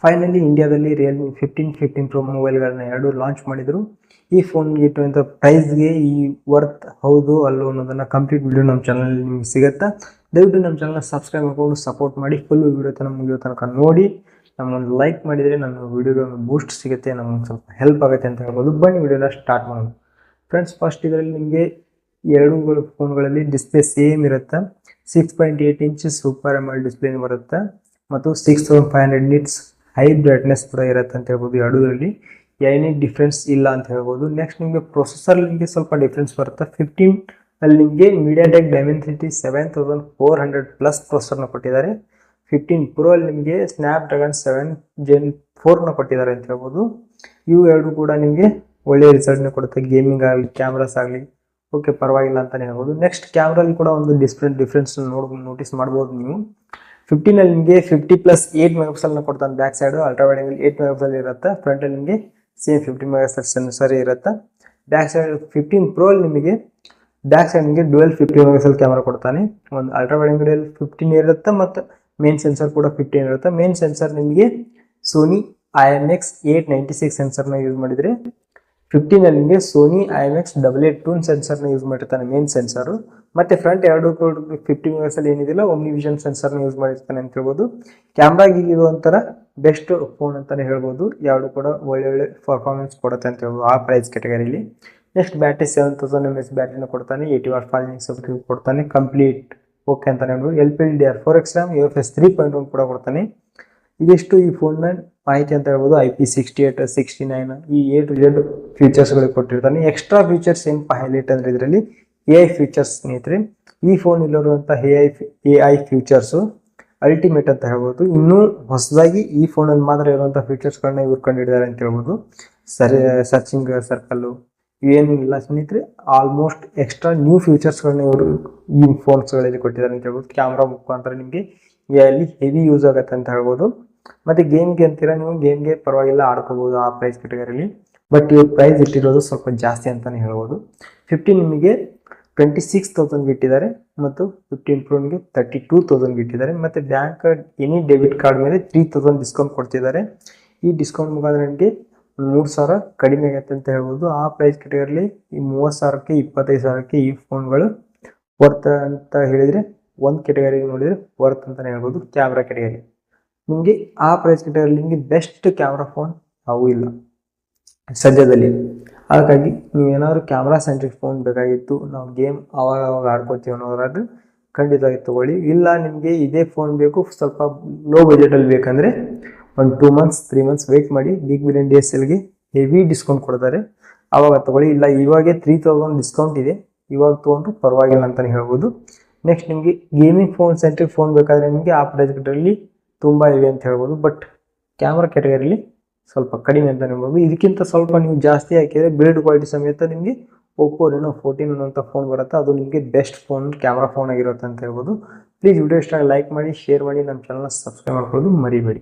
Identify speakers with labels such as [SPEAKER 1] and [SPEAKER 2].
[SPEAKER 1] Finally ಇಂಡಿಯಾದಲ್ಲಿ Realme 15 pro ಮೊಬೈಲ್ಗಳನ್ನ ಎರಡು launch ಮಾಡಿದರು. ಈ ಫೋನ್ಗೆ ಇಟ್ಟುವಂಥ ಪ್ರೈಸ್ಗೆ ಈ ವರ್ತ್ ಹೌದು ಅಲ್ಲೋ ಅನ್ನೋದನ್ನು ಕಂಪ್ಲೀಟ್ ವಿಡಿಯೋ ನಮ್ಮ ಚಾನಲಲ್ಲಿ ನಿಮಗೆ ಸಿಗುತ್ತೆ. ದಯವಿಟ್ಟು ನಮ್ಮ ಚಾನಲ್ನ ಸಬ್ಸ್ಕ್ರೈಬ್ ಮಾಡಿಕೊಂಡು ಸಪೋರ್ಟ್ ಮಾಡಿ. ಫುಲ್ ವಿಡಿಯೋ ತನಕ ಮುಗಿಯೋ ತನಕ ನೋಡಿ. ನಮ್ಮೊಂದು ಲೈಕ್ ಮಾಡಿದರೆ ನನ್ನ ವಿಡಿಯೋಗೆ ಒಂದು ಬೂಸ್ಟ್ ಸಿಗುತ್ತೆ, ನಮಗೆ ಸ್ವಲ್ಪ ಹೆಲ್ಪ್ ಆಗುತ್ತೆ ಅಂತ ಹೇಳ್ಬೋದು. ಬನ್ನಿ ವಿಡಿಯೋನ ಸ್ಟಾರ್ಟ್ ಮಾಡೋಣ. ಫ್ರೆಂಡ್ಸ್, ಫಸ್ಟ್ ಇದರಲ್ಲಿ ನಿಮಗೆ ಎರಡು ಫೋನ್ಗಳಲ್ಲಿ ಡಿಸ್ಪ್ಲೇ ಸೇಮ್ ಇರುತ್ತೆ. 6.8 ಇಂಚ್ ಸೂಪರ್ AMOLED ಡಿಸ್ಪ್ಲೇ ಬರುತ್ತೆ ಮತ್ತು 6500 ನಿಟ್ಸ್ ಹೈ ಬ್ರೈಟ್ನೆಸ್ ಕೂಡ ಇರುತ್ತೆ ಅಂತ ಹೇಳ್ಬೋದು. ಎರಡೂರಲ್ಲಿ ಏನೇ ಡಿಫ್ರೆನ್ಸ್ ಇಲ್ಲ ಅಂತ ಹೇಳ್ಬೋದು. ನೆಕ್ಸ್ಟ್ ನಿಮಗೆ ಪ್ರೊಸೆಸರ್ ನಿಮಗೆ ಸ್ವಲ್ಪ ಡಿಫ್ರೆನ್ಸ್ ಬರುತ್ತೆ. 15 ಅಲ್ಲಿ ನಿಮಗೆ MediaTek Dimensity 7400 ಪ್ಲಸ್ ಪ್ರೊಸೆಸರ್ನ ಕೊಟ್ಟಿದ್ದಾರೆ. 15 Pro ಅಲ್ಲಿ ನಿಮಗೆ ಸ್ನ್ಯಾಪ್ಡ್ರ್ಯಾಗನ್ 7 Gen 4ನ ಕೊಟ್ಟಿದ್ದಾರೆ ಅಂತ ಹೇಳ್ಬೋದು. ಇವು ಎರಡು ಕೂಡ ನಿಮಗೆ ಒಳ್ಳೆಯ ರಿಸಲ್ಟ್ನ ಕೊಡುತ್ತೆ. ಗೇಮಿಂಗ್ ಆಗಲಿ, ಕ್ಯಾಮ್ರಾಸ್ ಆಗಲಿ ಓಕೆ ಪರವಾಗಿಲ್ಲ ಅಂತಲೇ ಹೇಳ್ಬೋದು. ನೆಕ್ಸ್ಟ್ ಕ್ಯಾಮ್ರಲ್ಲಿ ಕೂಡ ಒಂದು ಡಿಫ್ರೆನ್ಸ್ ನೋಟಿಸ್ ಮಾಡ್ಬೋದು ನೀವು. 15 ಅಲ್ಲಿ ನಿಮಗೆ 50+8 ಮೆಗಾಪಿಕ್ಸೆಲ್ನ ಕೊಡ್ತಾನೆ back side. Ultra wide angle 8 megapixel ಇರುತ್ತೆ. ಫ್ರಂಟಲ್ಲಿ ನಿಮಗೆ ಸೇಮ್ 50 ಮೆಗಾಪಿಕ್ಸೆಲ್ ಸೆನ್ಸರ್ ಇರುತ್ತೆ. ಬ್ಯಾಕ್ ಸೈಡ್ 15 Pro ಅಲ್ಲಿ ನಿಮಗೆ ಬ್ಯಾಕ್ ಸೈಡ್ ನಿಮಗೆ ಡ್ಯುಯಲ್ 50 ಮೆಗಾಪಿಕ್ಸೆಲ್ ಕ್ಯಾಮ್ರಾ ಕೊಡ್ತಾನೆ. ಒಂದು ಅಲ್ಟ್ರಾ ವೈಡ್ ಆಂಗಲ್ 15 ಇರುತ್ತೆ ಮತ್ತು ಮೇನ್ ಸೆನ್ಸರ್ ಕೂಡ 15 ಇರುತ್ತೆ. ಮೇನ್ ಸೆನ್ಸರ್ ನಿಮಗೆ ಸೋನಿ IMX 896 ಸೆನ್ಸರ್ನ ಯೂಸ್ ಮಾಡಿದರೆ, 15 ಅಲ್ಲಿ ನಿಮಗೆ ಸೋನಿ IMX 882 ಸೆನ್ಸರ್ನ ಯೂಸ್ ಮಾಡಿರ್ತಾನೆ ಮೇನ್ ಸೆನ್ಸರು. ಮತ್ತೆ ಫ್ರಂಟ್ ಎರಡು 50 ಮೆಗಾಪಿಕ್ಸೆಲ್ ಏನಿದೆಯಲ್ಲ ಒಮ್ನಿ ವಿಷನ್ ಸೆನ್ಸರ್ನ ಯೂಸ್ ಮಾಡಿರ್ತಾನೆ ಅಂತ ಹೇಳ್ಬೋದು. ಕ್ಯಾಮ್ರಾಗಿ ಇದು ಒಂಥರ ಬೆಸ್ಟ್ ಫೋನ್ ಅಂತಾನೆ ಹೇಳ್ಬೋದು. ಎರಡು ಕೂಡ ಒಳ್ಳೆ ಪರ್ಫಾರ್ಮೆನ್ಸ್ ಕೊಡುತ್ತೆ ಅಂತ ಹೇಳ್ಬೋದು ಆ ಪ್ರೈಸ್ ಕ್ಯಾಟಗರಿಲಿ. ನೆಕ್ಸ್ಟ್ ಬ್ಯಾಟ್ರಿ 7000 mAh ಬ್ಯಾಟ್ರಿನ ಕೊಡ್ತಾನೆ. 80 ವಾಟ್ ಫಾಸ್ಟ್ ಚಾರ್ಜಿಂಗ್ ಕೊಡ್ತಾನೆ. ಕಂಪ್ಲೀಟ್ ಓಕೆ ಅಂತಾನೆ ಹೇಳ್ಬೋದು. LPDDR4X RAM UFS 3.1 ಕೂಡ ಕೊಡ್ತಾನೆ. ಇದಿಷ್ಟು ಈ ಫೋನ್ನ ಮಾಹಿತಿ ಅಂತ ಹೇಳ್ಬೋದು. IP68 69 ಈ A to Z ಫೀಚರ್ಸ್ಗಳಿಗೆ ಕೊಟ್ಟಿರ್ತಾನೆ. ಎಕ್ಸ್ಟ್ರಾ ಫೀಚರ್ಸ್ ಏನಪ್ಪ ಹೈಲೈಟ್ ಅಂದ್ರೆ ಇದರಲ್ಲಿ AI ಫೀಚರ್ಸ್ ಸ್ನೇಹಿತರೆ. ಈ ಫೋನ್ ಇಲ್ಲಿರುವಂಥ AI ಫೀಚರ್ಸು ಅಲ್ಟಿಮೇಟ್ ಅಂತ ಹೇಳ್ಬೋದು. ಇನ್ನೂ ಹೊಸದಾಗಿ ಈ ಫೋನಲ್ಲಿ ಮಾತ್ರ ಇರುವಂಥ ಫೀಚರ್ಸ್ಗಳನ್ನ ಇವ್ರು ಕಂಡಿದ್ದಾರೆ ಅಂತ ಹೇಳ್ಬೋದು. ಸರ್ಚಿಂಗ್ ಸರ್ಕಲ್ಲು ಇವೇನಿಲ್ಲ ಸ್ನೇಹಿತರೆ. ಆಲ್ಮೋಸ್ಟ್ ಎಕ್ಸ್ಟ್ರಾ ನ್ಯೂ ಫೀಚರ್ಸ್ಗಳನ್ನ ಇವರು ಈ ಫೋನ್ಸ್ಗಳಲ್ಲಿ ಕೊಟ್ಟಿದ್ದಾರೆ ಅಂತ ಹೇಳ್ಬೋದು. ಕ್ಯಾಮ್ರಾ ಮುಖಾಂತರ ನಿಮಗೆ ಅಲ್ಲಿ ಹೆವಿ ಯೂಸ್ ಆಗುತ್ತೆ ಅಂತ ಹೇಳ್ಬೋದು. ಮತ್ತು ಗೇಮ್ಗೆ ಅಂತೀರಾ ನೀವು, ಗೇಮ್ಗೆ ಪರವಾಗಿಲ್ಲ ಆಡ್ಕೋಬೋದು ಆ ಪ್ರೈಸ್ ಕ್ಯಾಟಗರಿಲಿ. ಬಟ್ ಇವ್ರ ಪ್ರೈಸ್ ಇಟ್ಟಿರೋದು ಸ್ವಲ್ಪ ಜಾಸ್ತಿ ಅಂತಲೇ ಹೇಳ್ಬೋದು. 15 ನಿಮಗೆ 26,000 ಇಟ್ಟಿದ್ದಾರೆ ಮತ್ತು 15 Pro ನಿಮಗೆ 32,000 ಇಟ್ಟಿದ್ದಾರೆ. ಮತ್ತು ಬ್ಯಾಂಕ್ ಎನಿ ಡೆಬಿಟ್ ಕಾರ್ಡ್ ಮೇಲೆ 3,000 ಡಿಸ್ಕೌಂಟ್ ಕೊಡ್ತಿದ್ದಾರೆ. ಈ ಡಿಸ್ಕೌಂಟ್ ಮುಖಾಂತರ ನಿಮಗೆ 3,000 ಕಡಿಮೆ ಆಗುತ್ತೆ ಅಂತ ಹೇಳ್ಬೋದು. ಆ ಪ್ರೈಸ್ ಕ್ಯಾಟಗರಿಲಿ ಈ 30,000ಕ್ಕೆ 25,000ಕ್ಕೆ ಈ ಫೋನ್ಗಳು ವರ್ತ್ ಅಂತ ಹೇಳಿದರೆ ಒಂದು ಕ್ಯಾಟಗರಿ ನೋಡಿದರೆ ವರ್ತ್ ಅಂತಲೇ ಹೇಳ್ಬೋದು. ಕ್ಯಾಮ್ರಾ ಕ್ಯಾಟಗರಿ ನಿಮಗೆ ಆ ಪ್ರೈಸ್ ಕ್ಯಾಟಗರಿಲಿ ನಿಮಗೆ ಬೆಸ್ಟ್ ಕ್ಯಾಮ್ರಾ ಫೋನ್ ಯಾವೂ ಇಲ್ಲ ಸದ್ಯದಲ್ಲಿ. ಹಾಗಾಗಿ ನೀವೇನಾದರೂ ಕ್ಯಾಮ್ರಾ ಸೆಂಟ್ರಿಕ್ ಫೋನ್ ಬೇಕಾಗಿತ್ತು, ನಾವು ಗೇಮ್ ಅವಾಗ ಆಡ್ಕೊತೀವಿ ಅನ್ನೋದಾದ್ರೆ ಖಂಡಿತವಾಗಿ ತೊಗೊಳ್ಳಿ. ಇಲ್ಲ ನಿಮಗೆ ಇದೇ ಫೋನ್ ಬೇಕು, ಸ್ವಲ್ಪ ಲೋ ಬಜೆಟಲ್ಲಿ ಬೇಕಂದರೆ ಒಂದು 2 months 3 months ವೆಯ್ಟ್ ಮಾಡಿ. ಬಿಗ್ ಬಿಲಿಯನ್ ಡೇ ಸೇಲ್ಗೆ ಹೆವಿ ಡಿಸ್ಕೌಂಟ್ ಕೊಡ್ತಾರೆ, ಆವಾಗ ತೊಗೊಳ್ಳಿ. ಇಲ್ಲ ಇವಾಗೆ 3,000 ಡಿಸ್ಕೌಂಟ್ ಇದೆ, ಇವಾಗ ತೊಗೊಂಡ್ರು ಪರವಾಗಿಲ್ಲ ಅಂತಲೇ ಹೇಳ್ಬೋದು. ನೆಕ್ಸ್ಟ್ ನಿಮಗೆ ಗೇಮಿಂಗ್ ಫೋನ್ ಸೆಂಟ್ರಿಕ್ ಫೋನ್ ಬೇಕಾದರೆ ನಿಮಗೆ ಆ ಪ್ರೈಸ್ ಕ್ಯಾಟಗರಿಲಿ ತುಂಬ ಇವೆ ಅಂತ ಹೇಳ್ಬೋದು. ಬಟ್ ಕ್ಯಾಮ್ರಾ ಕ್ಯಾಟಗರಿಲಿ ಸ್ವಲ್ಪ ಕಡಿಮೆ ಅಂತ ಹೇಳ್ಬೋದು. ಇದಕ್ಕಿಂತ ಸ್ವಲ್ಪ ನೀವು ಜಾಸ್ತಿ ಹಾಕಿದರೆ ಬಿಲ್ಡ್ ಕ್ವಾಲಿಟಿ ಸಮೇತ ನಿಮಗೆ Oppo Reno 14 ಅನ್ನೋಂಥ ಫೋನ್ ಬರುತ್ತೆ. ಅದು ನಿಮಗೆ ಬೆಸ್ಟ್ ಫೋನ್ ಕ್ಯಾಮ್ರಾ ಫೋನ್ ಆಗಿರುತ್ತೆ ಅಂತ ಹೇಳ್ಬೋದು. ಪ್ಲೀಸ್ ವಿಡಿಯೋ ಇಷ್ಟ ಲೈಕ್ ಮಾಡಿ, ಶೇರ್ ಮಾಡಿ, ನಮ್ಮ ಚಾನಲ್ನ ಸಬ್ಸ್ಕ್ರೈಬ್ ಮಾಡ್ಕೊಳ್ಳೋದು ಮರಿಬೇಡಿ.